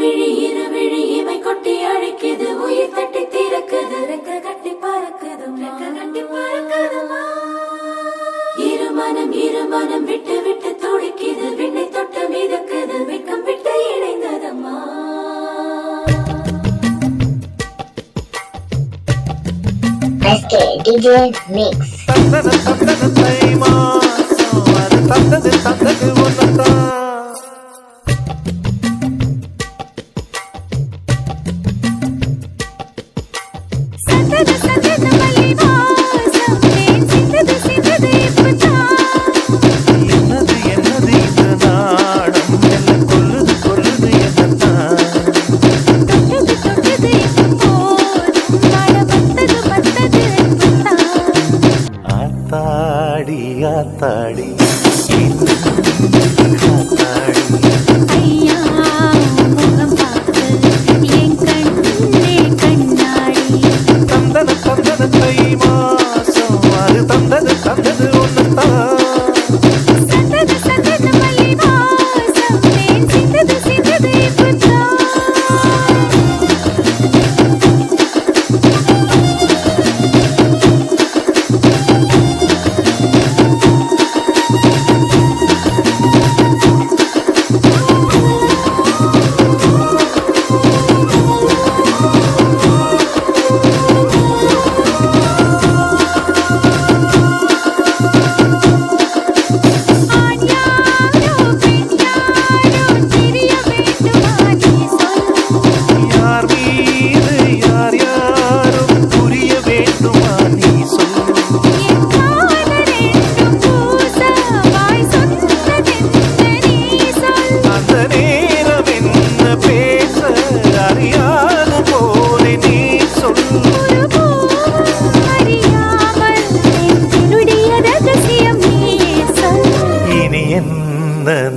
விழி இருவிழி இமை கொட்டி அழைக்குது உயிர் தட்டி திறக்குது ரெக்க கட்டி பறக்குதுமா இருமனம் விட்டு விட்டு துடிக்குது விண்ணை தொட்டு மிதக்குது வெக்கம் விட்டு இணைந்ததம்மா SK DJ Mix. ஆத்தாடி ஐயா முகம் பார்த்து என் கண்ணே கண்ணாடி தந்தன தை மாசம் அது தந்தது ஒன்னத்தான் சந்தன மல்லி வாசம் தேன் சிந்தது இப்பதான்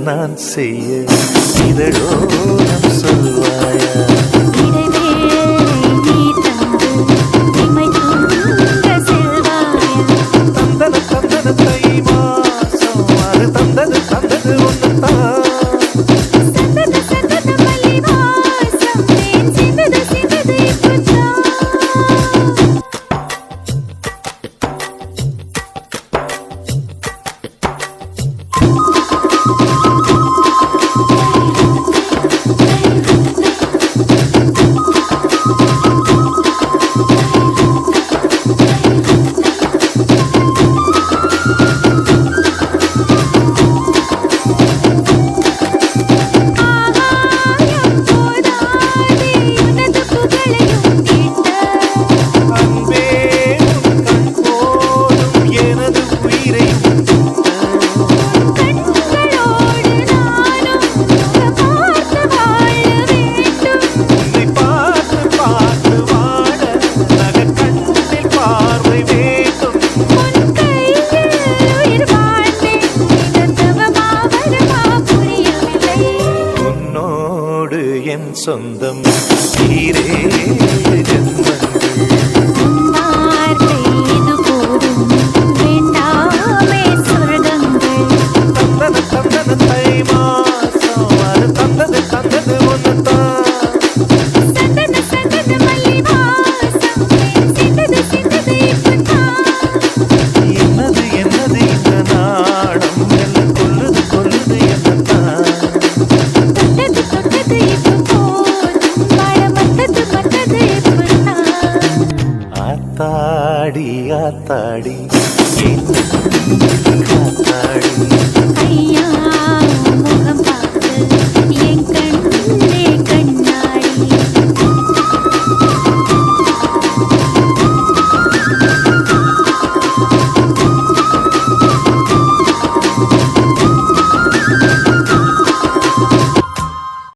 நான் செய்ய இதழோரம் சொல்வாயா தந்தன தை மாசம் அது தந்தது ஒன்னத்தான் என் சொந்தம் ஈரே ஜென்மங்கள் தந்தன தை மாசம் அது தந்தது ஒன்னத்தான் என்னது இந்த நாடம் எல்லாம் கொல்லுது என்னத்தான் ஆத்தாடி காத்தாடி ஐயா முகம்